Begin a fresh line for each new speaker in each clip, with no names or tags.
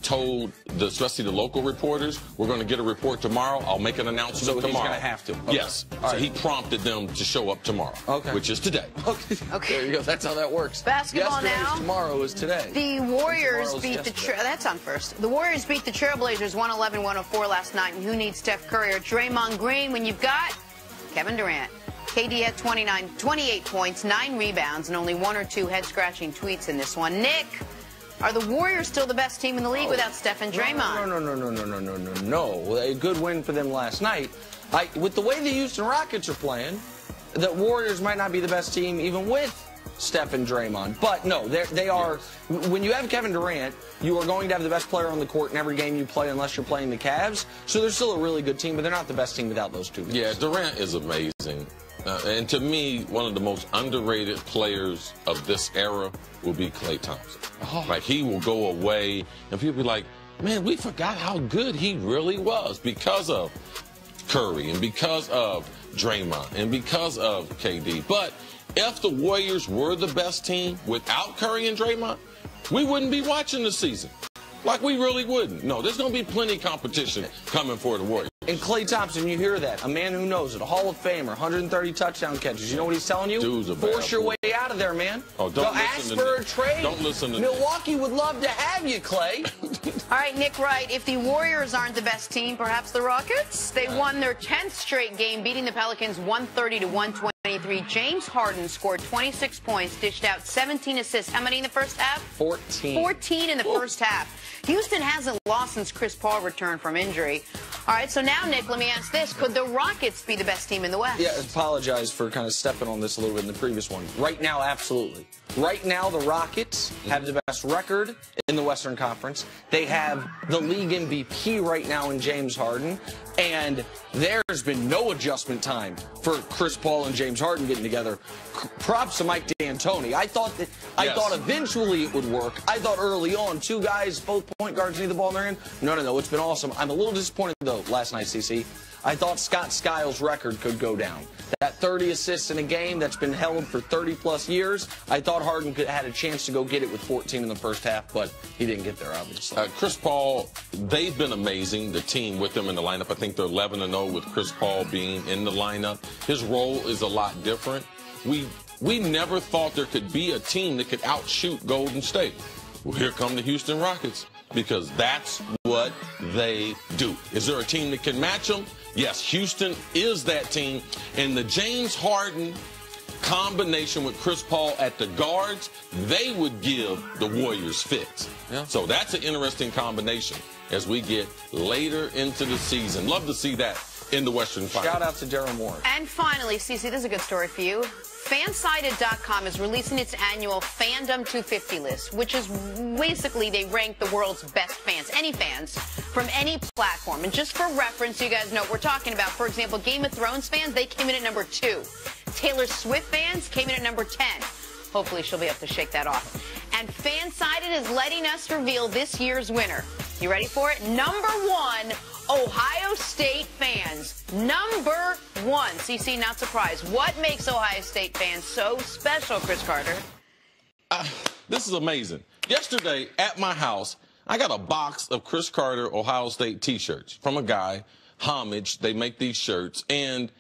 told, especially the local reporters, we're going to get a report tomorrow. I'll make an announcement tomorrow.
So he's going to have to? Okay.
Yes. So he prompted them to show up tomorrow, which is today.
Okay. There you go. That's how that works.
Basketball now.
Tomorrow is today.
The Warriors beat that's on first. The Warriors beat the Trailblazers 111-104 last night. And who needs Steph Curry or Draymond Green when you've got Kevin Durant? KD had 28 points, 9 rebounds, and only 1 or 2 head-scratching tweets in this one. Nick, are the Warriors still the best team in the league without Steph and Draymond?
No. A good win for them last night. With the way the Houston Rockets are playing, the Warriors might not be the best team even with Steph and Draymond. But no, they are. When you have Kevin Durant, you are going to have the best player on the court in every game you play unless you're playing the Cavs. So they're still a really good team, but they're not the best team without those two guys.
Yeah, Durant is amazing. And to me, one of the most underrated players of this era will be Klay Thompson. Like, he will go away, and people be like, man, we forgot how good he really was because of Curry and because of Draymond and because of KD. But if the Warriors were the best team without Curry and Draymond, we wouldn't be watching the season. Like, we really wouldn't. No, there's going to be plenty of competition coming for the Warriors.
And Klay Thompson, you hear that, a man who knows it, a Hall of Famer, 130 touchall catches. You know what he's telling you?
Dude's a bad
Force your way out of there, man.
Oh, don't
ask for a trade.
Don't listen to
Milwaukee would love to have you, Klay.
All right, Nick Wright, if the Warriors aren't the best team, perhaps the Rockets? They won their 10th straight game, beating the Pelicans 130-123. James Harden scored 26 points, dished out 17 assists. How many in the first half?
14.
14 in the first half. Houston hasn't lost since Chris Paul returned from injury. All right, so now, Nick, let me ask this. Could the Rockets be the best team in the West?
Yeah, apologize for kind of stepping on this a little bit in the previous one. Right now, absolutely. Right now, the Rockets have the best record in the Western Conference. They have the league MVP right now in James Harden. And there's been no adjustment time for Chris Paul and James Harden getting together. Props to Mike D'Antoni. I thought eventually it would work. I thought early on, 2 guys, both point guards need the ball in their hand. No. It's been awesome. I'm a little disappointed, though, last night, CC. I thought Scott Skiles' record could go down. That 30 assists in a game that's been held for 30-plus years, I thought Harden had a chance to go get it with 14 in the first half, but he didn't get there, obviously.
Chris Paul, they've been amazing, the team with him in the lineup. I think they're 11-0 with Chris Paul being in the lineup. His role is a lot different. We never thought there could be a team that could outshoot Golden State. Well, here come the Houston Rockets, because that's what they do. Is there a team that can match them? Yes, Houston is that team. And the James Harden combination with Chris Paul at the guards, they would give the Warriors fits. Yeah. So that's an interesting combination as we get later into the season. Love to see that in the Western Finals.
Shout out to Daryl Morey.
And finally, Cece, this is a good story for you. Fansided.com is releasing its annual Fandom 250 list, which is basically they rank the world's best fans, any fans from any platform. And just for reference, you guys know what we're talking about. For example, Game of Thrones fans, they came in at number 2. Taylor Swift fans came in at number 10. Hopefully she'll be able to shake that off. And Fansided is letting us reveal this year's winner. You ready for it? Number 1, Ohio State fans. Number 1. CC, not surprised. What makes Ohio State fans so special, Chris Carter?
This is amazing. Yesterday at my house, I got a box of Chris Carter Ohio State T-shirts from a guy, Homage. They make these shirts. And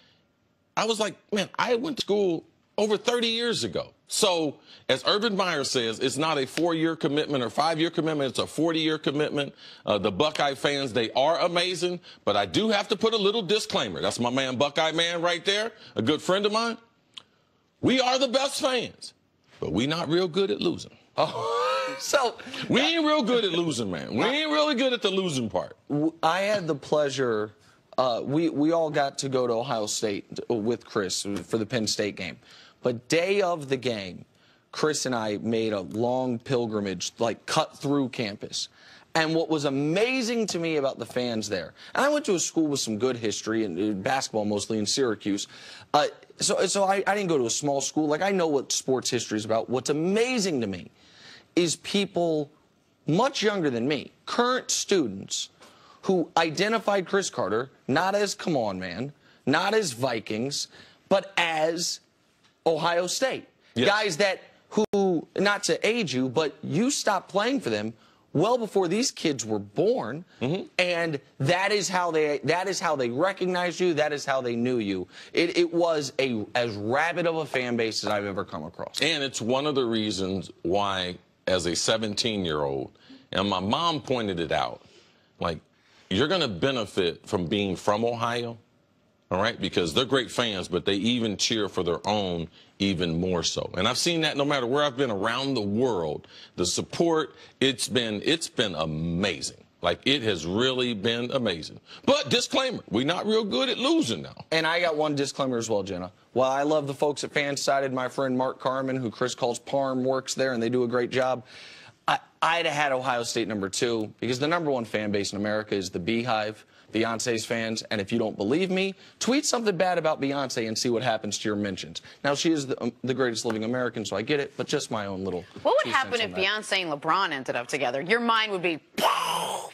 I was like, man, I went to school over 30 years ago. So, as Urban Meyer says, it's not a 4-year commitment or 5-year commitment. It's a 40-year commitment. The Buckeye fans, they are amazing. But I do have to put a little disclaimer. That's my man, Buckeye Man, right there, a good friend of mine. We are the best fans, but we not real good at losing.
So
we ain't real good at losing, man. We ain't really good at the losing part.
I had the pleasure. We all got to go to Ohio State with Chris for the Penn State game. But day of the game, Chris and I made a long pilgrimage, like cut through campus. And what was amazing to me about the fans there, and I went to a school with some good history, and basketball mostly in Syracuse. So I didn't go to a small school. Like, I know what sports history is about. What's amazing to me is people much younger than me, current students, who identified Chris Carter not as Come On Man, not as Vikings, but as Ohio State. Yes. Guys that who, not to age you, but you stopped playing for them well before these kids were born, and that is how they recognized you. That is how they knew you. It was as rabid of a fan base as I've ever come across.
And it's one of the reasons why, as a 17-year-old, and my mom pointed it out, like, you're going to benefit from being from Ohio, all right, because they're great fans, but they even cheer for their own even more so. And I've seen that no matter where I've been around the world. The support, it's been amazing. Like, it has really been amazing. But disclaimer, we're not real good at losing now.
And I got one disclaimer as well, Jenna. While I love the folks at Fansided, my friend Mark Carmen, who Chris calls Parm, works there, and they do a great job. I'd have had Ohio State #2 because the #1 fan base in America is the Beehive, Beyonce's fans. And if you don't believe me, tweet something bad about Beyonce and see what happens to your mentions. Now, she is the greatest living American, so I get it, but just my own little.
What would happen if Beyonce and LeBron ended up together? Your mind would be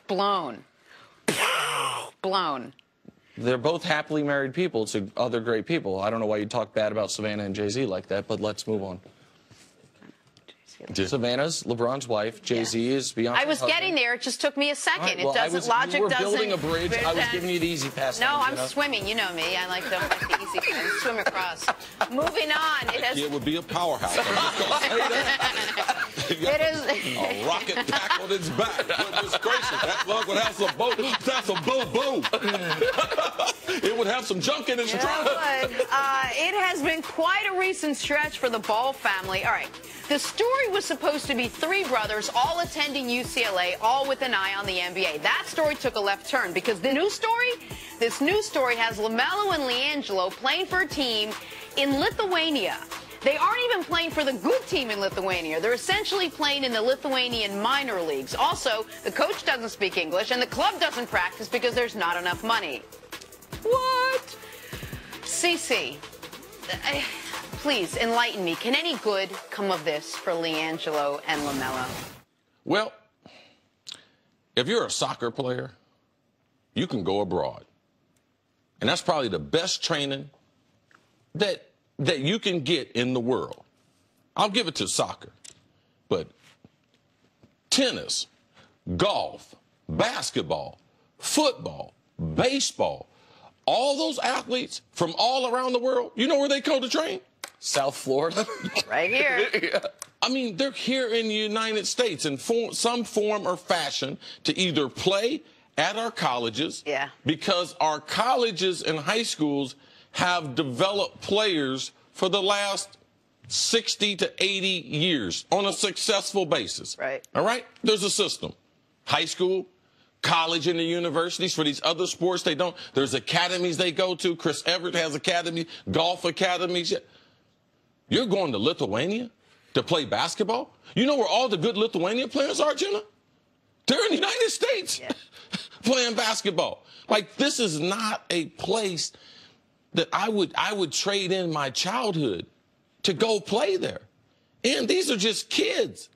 blown. Blown.
They're both happily married people to other great people. I don't know why you talk bad about Savannah and Jay-Z like that, but let's move on. Savannah's LeBron's wife. Jay-Z is Beyonce's
I was
husband.
getting there. It just took me a second.
Right, well,
it doesn't. Logic
you were
doesn't.
building a bridge. I was giving you the easy pass.
No, I'm
you know?
swimming. You know me. I don't like the easy pass. Swim across. Moving on.
It would be a powerhouse.
It is
a rocket pack on its back. Goodness gracious, that lug would have some boom. That's a boom boom. It would have some junk in its trunk.
It has been quite a recent stretch for the Ball family. All right. The story was supposed to be 3 brothers all attending UCLA, all with an eye on the NBA. That story took a left turn because this new story has LaMelo and LiAngelo playing for a team in Lithuania. They aren't even playing for the good team in Lithuania. They're essentially playing in the Lithuanian minor leagues. Also, the coach doesn't speak English and the club doesn't practice because there's not enough money. What? CC. Please enlighten me. Can any good come of this for LiAngelo and LaMelo?
Well, if you're a soccer player, you can go abroad. And that's probably the best training that you can get in the world. I'll give it to soccer. But tennis, golf, basketball, football, baseball, all those athletes from all around the world, you know where they go to train?
South Florida.
Right here.
Yeah.
I mean, they're here in the United States in some form or fashion to either play at our colleges, because our colleges and high schools have developed players for the last 60 to 80 years on a successful basis.
Right.
All right? There's a system. High school, college, and the universities. For these other sports, they don't. There's academies they go to. Chris Evert has academy, golf academies. You're going to Lithuania to play basketball? You know where all the good Lithuanian players are, Jenna? They're in the United States playing basketball. Like, this is not a place that I would trade in my childhood to go play there. And these are just kids.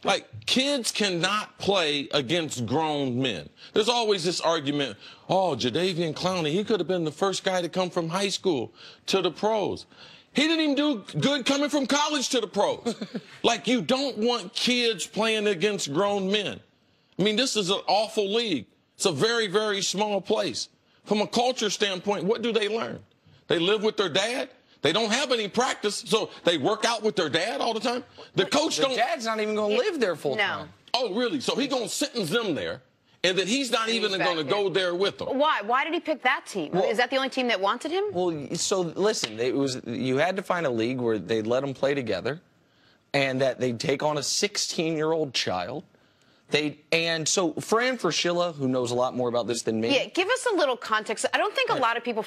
Like, kids cannot play against grown men. There's always this argument, oh, Jadeveon Clowney, he could have been the first guy to come from high school to the pros. He didn't even do good coming from college to the pros. Like, you don't want kids playing against grown men. I mean, this is an awful league. It's a very, very small place. From a culture standpoint, what do they learn? They live with their dad. They don't have any practice, so they work out with their dad all the time. The
dad's not even going to live there full time.
Oh, really? So he's going to sentence them there, and that he's not even going to go there with them.
Why? Why did he pick that team? Is that the only team that wanted him?
Well, so listen, you had to find a league where they'd let them play together, and that they'd take on a 16-year-old child. And so Fran Fraschilla, who knows a lot more about this than me.
Yeah, give us a little context. I don't think a lot of people